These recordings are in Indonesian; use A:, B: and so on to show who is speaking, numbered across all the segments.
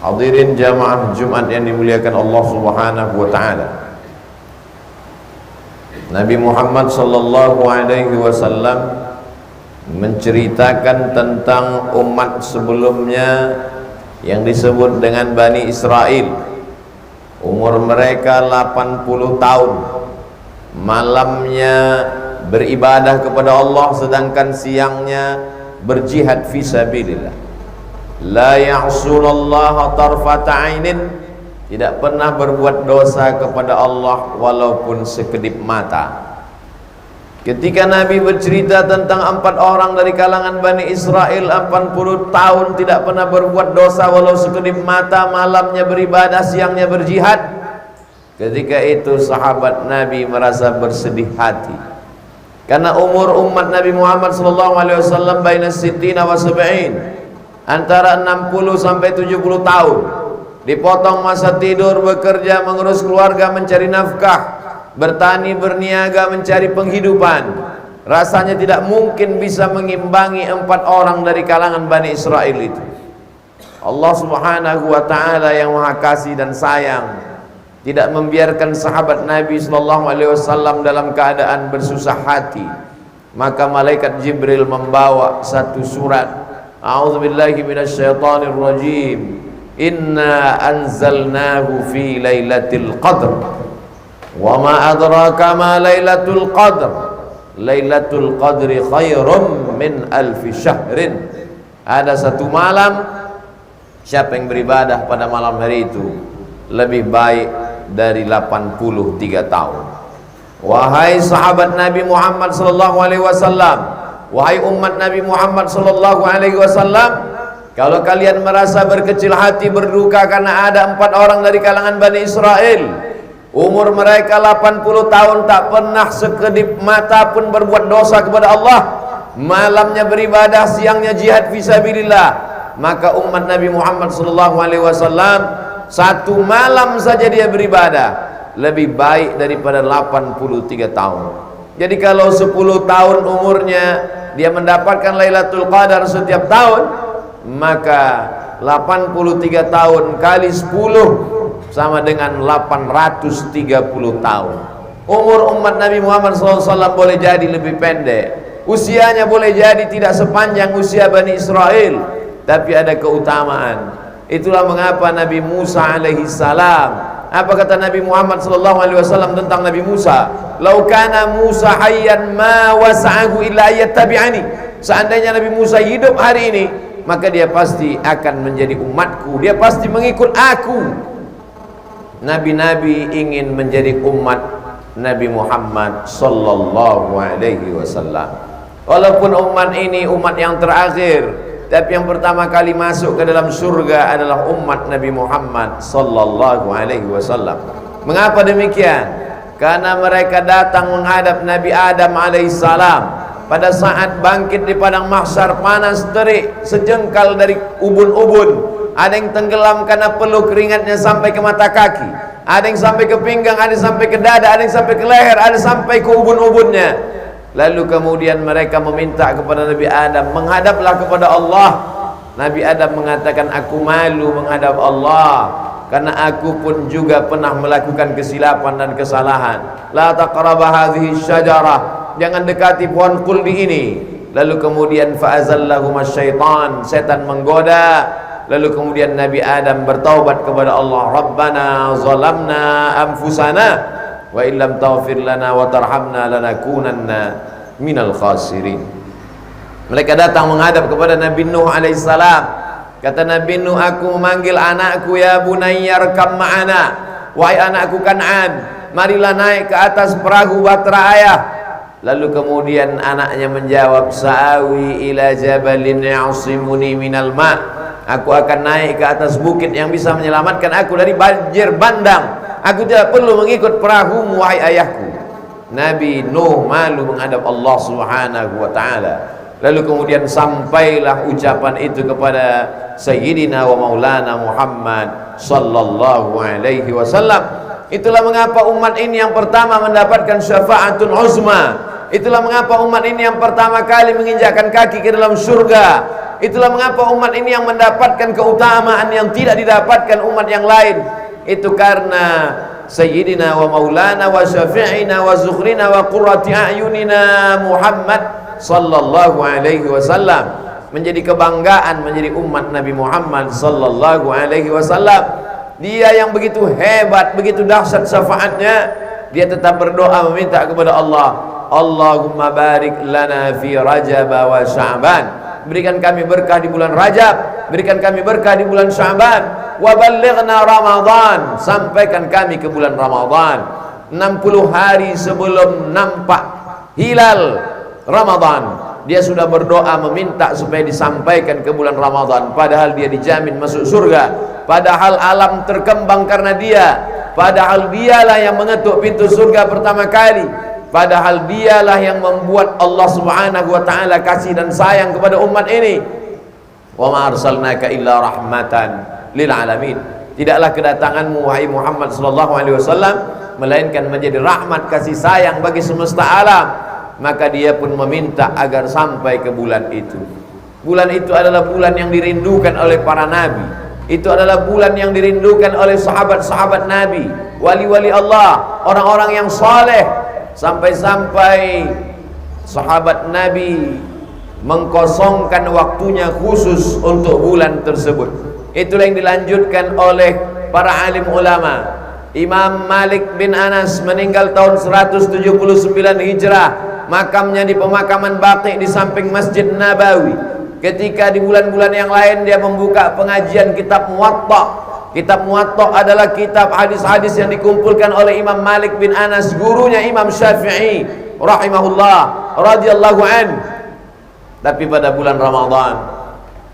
A: Hadirin jamaah Jumat yang dimuliakan Allah Subhanahu wa taala. Nabi Muhammad sallallahu alaihi wasallam menceritakan tentang umat sebelumnya yang disebut dengan Bani Israel. Umur mereka 80 tahun. Malamnya beribadah kepada Allah, sedangkan siangnya berjihad fi sabilillah. La ya'sunallaha tarfata 'ainin, tidak pernah berbuat dosa kepada Allah walaupun sekedip mata. Ketika Nabi bercerita tentang 4 orang dari kalangan Bani Israel 80 tahun tidak pernah berbuat dosa walau sekedip mata, malamnya beribadah, siangnya berjihad, ketika itu sahabat Nabi merasa bersedih hati, karena umur umat Nabi Muhammad SAW baina sittina wa sab'in, antara 60 sampai 70 tahun. Dipotong masa tidur, bekerja, mengurus keluarga, mencari nafkah, bertani, berniaga, mencari penghidupan. Rasanya tidak mungkin bisa mengimbangi 4 orang dari kalangan Bani Israel itu. Allah Subhanahu wa ta'ala yang maha kasih dan sayang tidak membiarkan sahabat Nabi SAW dalam keadaan bersusah hati. Maka malaikat Jibril membawa satu surat, a'udzubillahi minasyaitonir rajim, inna anzalnahu fi lailatul qadr wa ma adraka ma lailatul qadr, lailatul qadri khairum min alfi syahrin. Ada satu malam, siapa yang beribadah pada malam hari itu lebih baik dari 83 tahun. Wahai sahabat Nabi Muhammad sallallahu alaihi wasallam, wahai umat Nabi Muhammad sallallahu alaihi wasallam, kalau kalian merasa berkecil hati, berduka karena ada 4 orang dari kalangan Bani Israel, umur mereka 80 tahun, tak pernah sekedip mata pun berbuat dosa kepada Allah, malamnya beribadah, siangnya jihad fisabilillah, maka umat Nabi Muhammad SAW satu malam saja dia beribadah lebih baik daripada 83 tahun. Jadi kalau 10 tahun umurnya dia mendapatkan Lailatul Qadar setiap tahun, maka 83 tahun kali 10 sama dengan 830 tahun. Umur umat Nabi Muhammad SAW boleh jadi lebih pendek, usianya boleh jadi tidak sepanjang usia Bani Israel, tapi ada keutamaan. Itulah mengapa Nabi Musa alaihi salam, apa kata Nabi Muhammad SAW tentang Nabi Musa? Lau kana Musa hayyan ma wasa'ahu illa yattabi'ani. Seandainya Nabi Musa hidup hari ini, maka dia pasti akan menjadi umatku, dia pasti mengikut aku. Nabi-nabi ingin menjadi umat Nabi Muhammad sallallahu alaihi wasallam. Walaupun umat ini umat yang terakhir, tapi yang pertama kali masuk ke dalam surga adalah umat Nabi Muhammad sallallahu alaihi wasallam. Mengapa demikian? Karena mereka datang menghadap Nabi Adam alaihissalam pada saat bangkit di padang mahsyar, panas terik sejengkal dari ubun-ubun. Ada yang tenggelam karena peluh keringatnya sampai ke mata kaki, ada yang sampai ke pinggang, ada yang sampai ke dada, ada yang sampai ke leher, ada sampai ke ubun-ubunnya. Lalu kemudian mereka meminta kepada Nabi Adam, menghadaplah kepada Allah. Nabi Adam mengatakan, aku malu menghadap Allah karena aku pun juga pernah melakukan kesilapan dan kesalahan. La taqraba hadhihi syajarah, jangan dekati pohon kuldi ini. Lalu kemudian fa'azallahuma syaitan, setan menggoda. Lalu kemudian Nabi Adam bertaubat kepada Allah, Rabbana zalamna anfusana wa illam taghfir lana wa tarhamna lanakunanna minal khasirin. Mereka datang menghadap kepada Nabi Nuh alaihissalam. Kata Nabi Nuh, aku memanggil anakku, ya bunayya arkam ma'ana, wahai anakku Kan'an, marilah naik ke atas perahu bahtera ayah. Lalu kemudian anaknya menjawab, sa'awi ila jabalin ya'simuni minal ma', aku akan naik ke atas bukit yang bisa menyelamatkan aku dari banjir bandang. Aku tidak perlu mengikut perahumu, wahai ayahku. Nabi Nuh malu menghadap Allah Subhanahu wa ta'ala. Lalu kemudian sampailah ucapan itu kepada Sayyidina wa Maulana Muhammad sallallahu alaihi wasallam. Itulah mengapa umat ini yang pertama mendapatkan syafa'atun uzma. Itulah mengapa umat ini yang pertama kali menginjakkan kaki ke dalam surga. Itulah mengapa umat ini yang mendapatkan keutamaan yang tidak didapatkan umat yang lain. Itu karena Sayyidina wa Maulana wa Syafi'ina wa Zukhrina wa Qurrati A'yunina Muhammad sallallahu alaihi wasallam, menjadi kebanggaan menjadi umat Nabi Muhammad sallallahu alaihi wasallam. Dia yang begitu hebat, begitu dahsyat syafaatnya, dia tetap berdoa meminta kepada Allah, Allahumma barik lana fi Rajab wa Sya'ban, berikan kami berkah di bulan Rajab, berikan kami berkah di bulan Sya'ban, wa ballighna Ramadan, sampaikan kami ke bulan Ramadan. 60 hari sebelum nampak hilal Ramadan, dia sudah berdoa meminta supaya disampaikan ke bulan Ramadan, padahal dia dijamin masuk surga, padahal alam terkembang karena dia, padahal dialah yang mengetuk pintu surga pertama kali, padahal dialah yang membuat Allah Subhanahu wa taala kasih dan sayang kepada umat ini. Wa ma arsalnaka illa rahmatan lil alamin. Tidaklah kedatanganmu wahai Muhammad sallallahu alaihi wasallam melainkan menjadi rahmat kasih sayang bagi semesta alam. Maka dia pun meminta agar sampai ke bulan itu. Bulan itu adalah bulan yang dirindukan oleh para nabi. Itu adalah bulan yang dirindukan oleh sahabat-sahabat Nabi, wali-wali Allah, orang-orang yang saleh. Sampai-sampai sahabat Nabi mengkosongkan waktunya khusus untuk bulan tersebut. Itulah yang dilanjutkan oleh para alim ulama. Imam Malik bin Anas meninggal tahun 179 Hijrah, makamnya di pemakaman Baqi di samping Masjid Nabawi. Ketika di bulan-bulan yang lain dia membuka pengajian kitab Muwatta. Kitab Muwatta adalah kitab hadis-hadis yang dikumpulkan oleh Imam Malik bin Anas, gurunya Imam Syafi'i rahimahullah radhiyallahu an. Tapi pada bulan Ramadan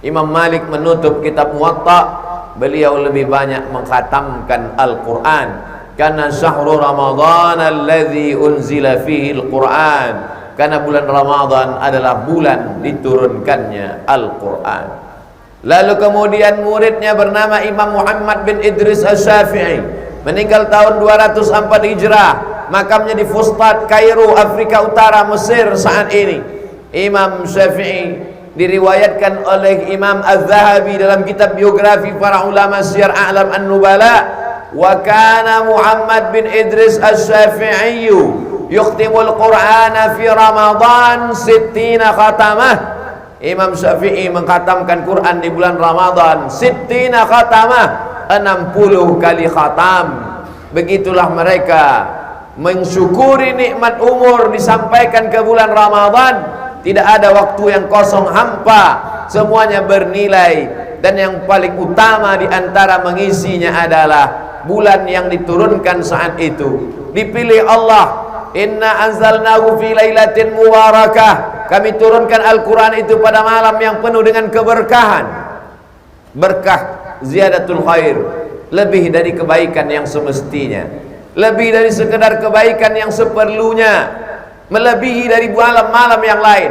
A: Imam Malik menutup kitab Muwatta, beliau lebih banyak mengkhatamkan Al-Quran, karena syahrul Ramadan alladzi unzila fihi Al-Quran, karena bulan Ramadan adalah bulan diturunkannya Al-Quran. Lalu kemudian muridnya bernama Imam Muhammad bin Idris Asy-Syafi'i, meninggal tahun 204 Hijrah, makamnya di Fustat, Kairo, Afrika Utara, Mesir saat ini. Imam Syafi'i diriwayatkan oleh Imam Az-Zahabi dalam kitab biografi para ulama Syiar A'lam An-Nubala, wa kana Muhammad bin Idris Asy-Syafi'i yukhtimul Qur'ana fi Ramadan 60 khatamah. Imam Syafi'i mengkhatamkan Quran di bulan Ramadan 60 khatamah, 60 kali khatam. Begitulah mereka mensyukuri nikmat umur disampaikan ke bulan Ramadan. Tidak ada waktu yang kosong hampa, semuanya bernilai, dan yang paling utama di antara mengisinya adalah bulan yang diturunkan saat itu. Dipilih Allah, inna anzalnahu fi lailatin mubarakah, kami turunkan Al-Quran itu pada malam yang penuh dengan keberkahan. Berkah ziyadatul khair, lebih dari kebaikan yang semestinya, lebih dari sekedar kebaikan yang seperlunya, melebihi dari malam-malam yang lain.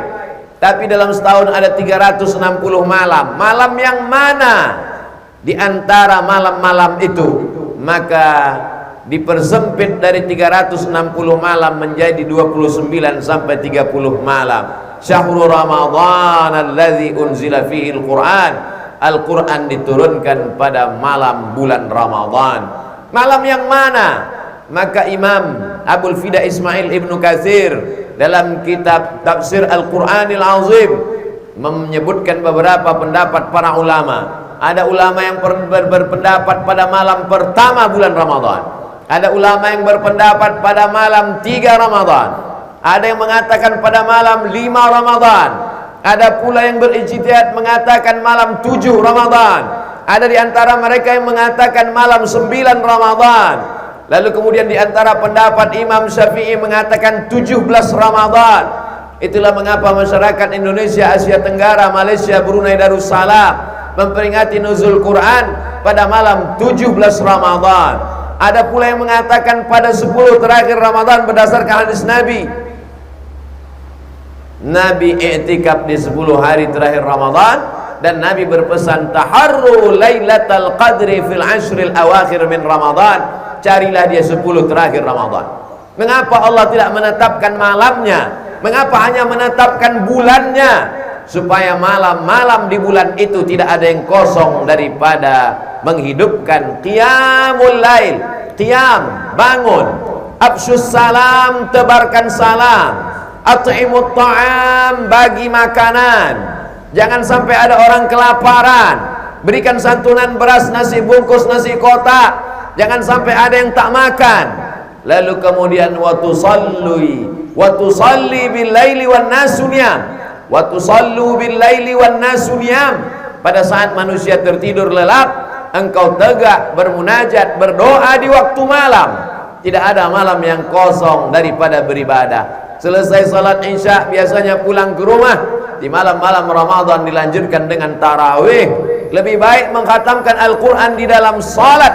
A: Tapi dalam setahun ada 360 malam. Malam yang mana di antara malam-malam itu maka dipersempit dari 360 malam menjadi 29 sampai 30 malam. Syahrul Ramadan alladzi unzila fihi Al-Quran, Al-Quran diturunkan pada malam bulan Ramadan. Malam yang mana? Maka Imam Abul Fida Ismail Ibnu Katsir dalam kitab Tafsir Al-Quranil Azim menyebutkan beberapa pendapat para ulama. Ada ulama yang berpendapat pada malam pertama bulan Ramadan, ada ulama yang berpendapat pada malam 3 Ramadan, ada yang mengatakan pada malam 5 Ramadan, ada pula yang berijtihad mengatakan malam 7 Ramadan, ada di antara mereka yang mengatakan malam 9 Ramadan. Lalu kemudian di antara pendapat Imam Syafi'i mengatakan 17 Ramadan. Itulah mengapa masyarakat Indonesia, Asia Tenggara, Malaysia, Brunei Darussalam memperingati nuzul Quran pada malam 17 Ramadan. Ada pula yang mengatakan pada 10 terakhir Ramadan berdasarkan hadis Nabi. Nabi i'tikaf di 10 hari terakhir Ramadan, dan Nabi berpesan taharru lailatul qadri fil ashril awakhir min Ramadan. Carilah dia 10 terakhir Ramadan. Mengapa Allah tidak menetapkan malamnya? Mengapa hanya menetapkan bulannya? supaya malam-malam di bulan itu tidak ada yang kosong daripada menghidupkan qiyamul lail. Qiyam, bangun. Afsyus salam, tebarkan salam. At'imut ta'am, bagi makanan. Jangan sampai ada orang kelaparan. Berikan santunan beras, nasi bungkus, nasi kotak. Jangan sampai ada yang tak makan. Lalu kemudian wa tusalli bil laili wan nasu niyam. Wa tusallu bil laili wan nasu niyam. Pada saat manusia tertidur lelap, engkau tegak bermunajat, berdoa di waktu malam. Tidak ada malam yang kosong daripada beribadah. Selesai salat Isya biasanya pulang ke rumah. Di malam-malam Ramadan dilanjutkan dengan tarawih. Lebih baik mengkhatamkan Al-Quran di dalam salat.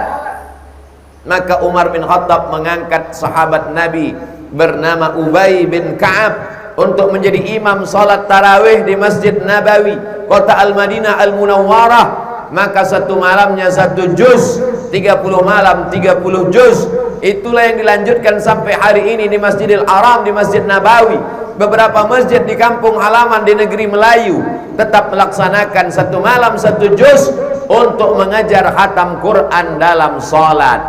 A: Maka Umar bin Khattab mengangkat sahabat Nabi bernama Ubay bin Ka'ab untuk menjadi imam salat tarawih di Masjid Nabawi, kota Al-Madinah Al-Munawwarah. Maka satu malamnya 1 juz, 30 malam 30 juz. Itulah yang dilanjutkan sampai hari ini di Masjidil Haram, di Masjid Nabawi. Beberapa masjid di kampung halaman di negeri Melayu tetap melaksanakan 1 malam 1 juz untuk mengajar khatam Quran dalam salat.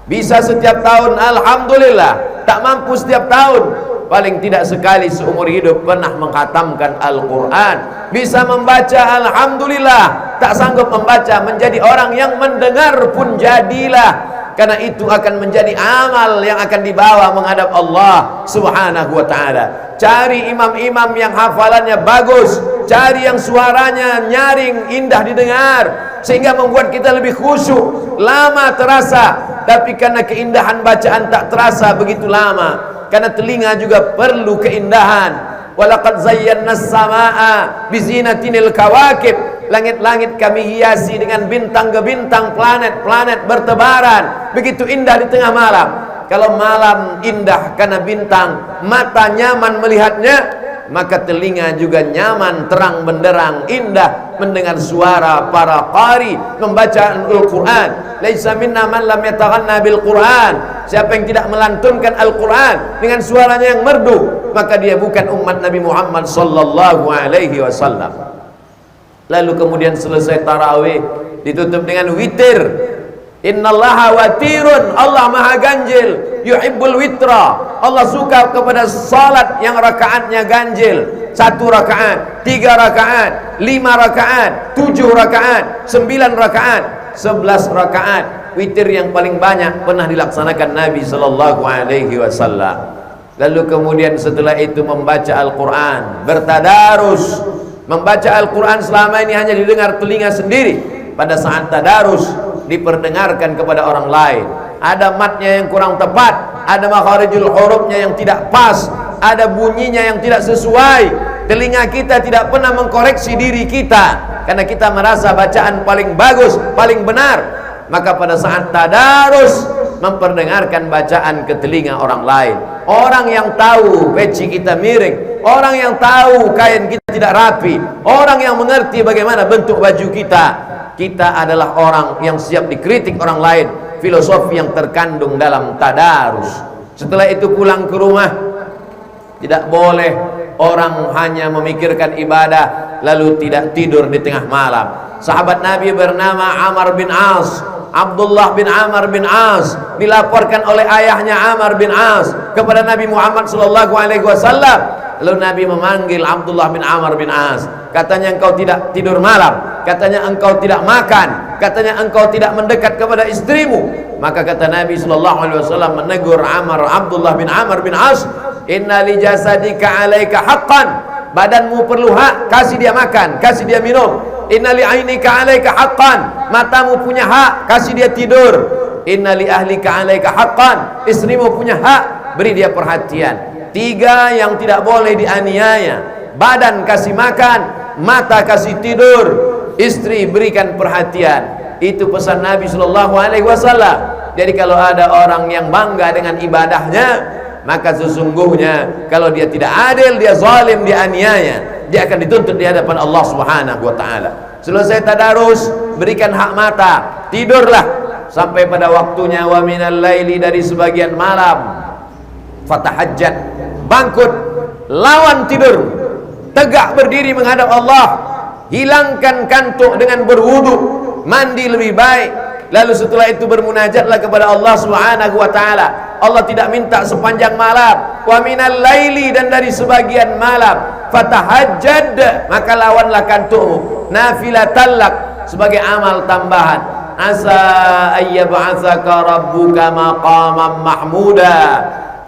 A: Bisa setiap tahun, alhamdulillah. Tak mampu setiap tahun, paling tidak sekali seumur hidup pernah mengkhatamkan Al-Quran. Bisa membaca, alhamdulillah. Tak sanggup membaca, menjadi orang yang mendengar pun jadilah. Karena itu akan menjadi amal yang akan dibawa menghadap Allah Subhanahu wa ta'ala. Cari imam-imam yang hafalannya bagus, cari yang suaranya nyaring, indah didengar, sehingga membuat kita lebih khusyuk. Lama terasa, tapi karena keindahan bacaan tak terasa begitu lama. Karena telinga juga perlu keindahan. Walaqad zayyana as-samaa'a bizinatinil kawakib. Langit-langit kami hiasi dengan bintang ke bintang, planet-planet bertebaran. Begitu indah di tengah malam. Kalau malam indah karena bintang, mata nyaman melihatnya, maka telinga juga nyaman, terang benderang, indah mendengar suara para qari membaca Al-Quran. Laisa minna man lam yataghanna bil Quran. Siapa yang tidak melantunkan Al-Quran dengan suaranya yang merdu, maka dia bukan umat Nabi Muhammad sallallahu alaihi wasallam. Lalu kemudian selesai tarawih ditutup dengan witir. Innallaha watirun, Allah maha ganjil. Yuhibbul witra, Allah suka kepada salat yang rakaatnya ganjil. 1 rakaat, 3 rakaat, 5 rakaat, 7 rakaat, 9 rakaat, 11 rakaat. Witir yang paling banyak pernah dilaksanakan Nabi sallallahu alaihi wasallam. Lalu kemudian setelah itu membaca Al-Quran, bertadarus. Membaca Al-Quran selama ini hanya didengar telinga sendiri. Pada saat tadarus diperdengarkan kepada orang lain. Ada matnya yang kurang tepat, ada makharijul hurufnya yang tidak pas, ada bunyinya yang tidak sesuai. Telinga kita tidak pernah mengkoreksi diri kita, karena kita merasa bacaan paling bagus, paling benar. Maka pada saat tadarus memperdengarkan bacaan ke telinga orang lain. Orang yang tahu peci kita miring, orang yang tahu kain kita tidak rapi, orang yang mengerti bagaimana bentuk baju kita. Kita adalah orang yang siap dikritik orang lain. Filosofi yang terkandung dalam tadarus. Setelah itu pulang ke rumah, tidak boleh orang hanya memikirkan ibadah lalu tidak tidur di tengah malam. Sahabat Nabi bernama Amr bin As, Abdullah bin Amr bin As, dilaporkan oleh ayahnya Amr bin As kepada Nabi Muhammad sallallahu alaihi wasallam. Lalu Nabi memanggil Abdullah bin Amr bin As. Katanya engkau tidak tidur malam, katanya engkau tidak makan, katanya engkau tidak mendekat kepada istrimu. Maka kata Nabi sallallahu alaihi wasallam menegur Abdullah bin Amr bin As, "Inna li jasadika 'alaika haqqan." Badanmu perlu hak, kasih dia makan, kasih dia minum. Inna li 'ainika 'alaika haqqan. Matamu punya hak, kasih dia tidur. Inna li ahlika 'alaika haqqan. Istrimu punya hak, beri dia perhatian. 3 yang tidak boleh dianiaya. Badan kasih makan, mata kasih tidur, istri berikan perhatian. Itu pesan Nabi sallallahu alaihi wasallam. Jadi kalau ada orang yang bangga dengan ibadahnya, maka sesungguhnya kalau dia tidak adil, dia zalim, dia aniaya, dia akan dituntut di hadapan Allah Subhanahu wa taala. Selesai tadarus, berikan hak mata, tidurlah sampai pada waktunya. Wa minal laili, dari sebagian malam, fatahajjat, bangkit, lawan tidur. tegak berdiri menghadap Allah, hilangkan kantuk dengan berwudu, mandi lebih baik, lalu setelah itu bermunajatlah kepada Allah Subhanahu wa taala. Allah tidak minta sepanjang malam, wa minal laili, dan dari sebagian malam, fatahajjad, maka lawanlah kantukmu, nafilatan lak, sebagai amal tambahan. Asa ayyab'atsaka rabbuka maqaman mahmuda,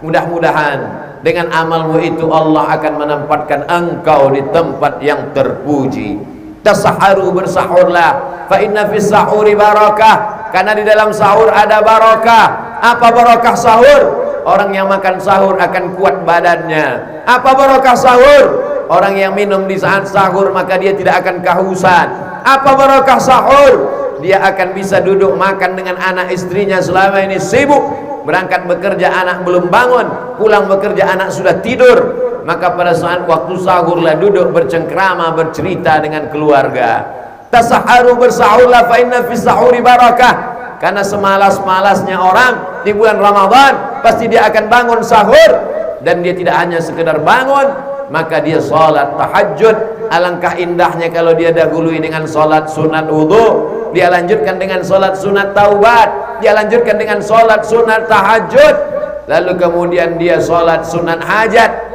A: mudah-mudahan dengan amalmu itu Allah akan menempatkan engkau di tempat yang terpuji. Tasaharu, bersahurlah, fa inna fis sahuri barakah, karena di dalam sahur ada barakah. Apa barakah sahur? Orang yang makan sahur akan kuat badannya. Apa barakah sahur? Orang yang minum di saat sahur maka dia tidak akan kehausan. Apa barakah sahur? Dia akan bisa duduk makan dengan anak istrinya selama ini sibuk. Berangkat bekerja anak belum bangun, pulang bekerja anak sudah tidur. Maka pada saat waktu sahurlah duduk bercengkrama, bercerita dengan keluarga. Tasaharu, bersahurlah, fa inna fis sahuri barakah, karena semalas-malasnya orang di bulan Ramadan pasti dia akan bangun sahur, dan dia tidak hanya sekedar bangun, maka dia sholat tahajud. Alangkah indahnya kalau dia dahului dengan sholat sunat wudu, dia lanjutkan dengan sholat sunat taubat, dia lanjutkan dengan sholat sunat tahajud, lalu kemudian dia sholat sunat hajat.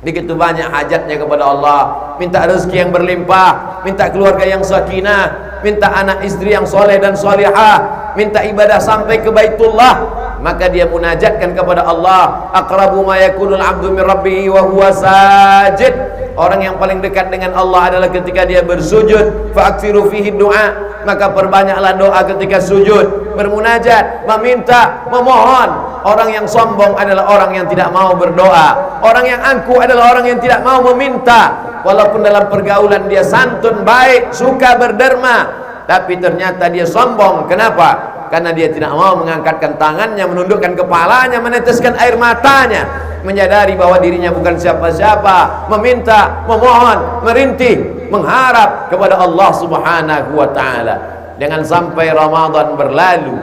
A: Begitu banyak hajatnya kepada Allah, minta rezeki yang berlimpah, minta keluarga yang sakinah, minta anak istri yang soleh dan solihah, minta ibadah sampai ke Baitullah. Maka dia munajatkan kepada Allah. Aqrabu ma yakunul abdu min rabbihi wa huwa sajid. Orang yang paling dekat dengan Allah adalah ketika dia bersujud. Fa'aksiru fihi du'a, maka perbanyaklah doa ketika sujud, bermunajat, meminta, memohon. Orang yang sombong adalah orang yang tidak mau berdoa. Orang yang angkuh adalah orang yang tidak mau meminta. Walaupun dalam pergaulan dia santun, baik, suka berderma, tapi ternyata dia sombong. Kenapa? Karena dia tidak mau mengangkatkan tangannya, menundukkan kepalanya, meneteskan air matanya, menyadari bahwa dirinya bukan siapa-siapa, meminta, memohon, merintih, mengharap kepada Allah Subhanahu wa taala. Jangan sampai Ramadan berlalu.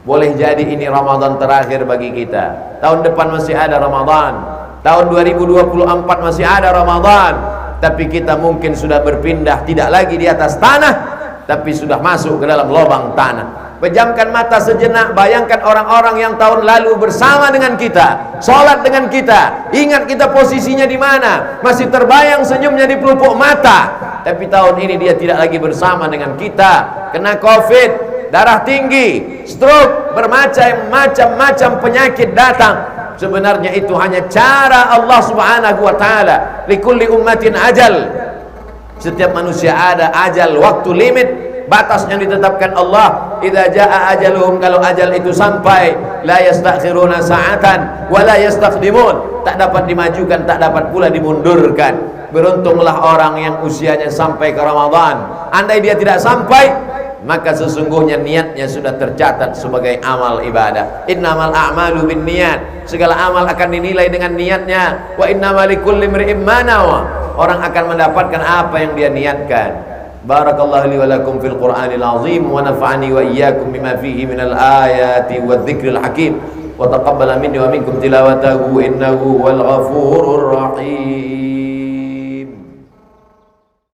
A: Boleh jadi ini Ramadan terakhir bagi kita. Tahun depan masih ada Ramadan. Tahun 2024 masih ada Ramadan. Tapi kita mungkin sudah berpindah, tidak lagi di atas tanah, tapi sudah masuk ke dalam lubang tanah. Pejamkan mata sejenak, bayangkan orang-orang yang tahun lalu bersama dengan kita, sholat dengan kita, ingat kita posisinya di mana, masih terbayang senyumnya di pelupuk mata. Tapi tahun ini dia tidak lagi bersama dengan kita, kena COVID, darah tinggi, stroke, bermacam-macam penyakit datang. Sebenarnya itu hanya cara Allah Subhanahu wa taala. Likulli ummatin ajal. Setiap manusia ada ajal, waktu limit, batas yang ditetapkan Allah. Idza jaa ajaluhum, kalau ajal itu sampai, la yastakhiruna sa'atan wa la yastaqdimun, tak dapat dimajukan, tak dapat pula dimundurkan. Beruntunglah orang yang usianya sampai ke Ramadan. Andai dia tidak sampai, maka sesungguhnya niatnya sudah tercatat sebagai amal ibadah. Innamal a'malu binniyat, segala amal akan dinilai dengan niatnya. Wa innamal likulli imri'in ma nawa, orang akan mendapatkan apa yang dia niatkan. Barakallahu li wa lakum fil Qur'anil azim, wa nafa'ani wa iyyakum bima fihi minal ayati wadh-dhikril hakim, wa taqabbala minni wa minkum tilawatahu innahu wal ghafurur rahim.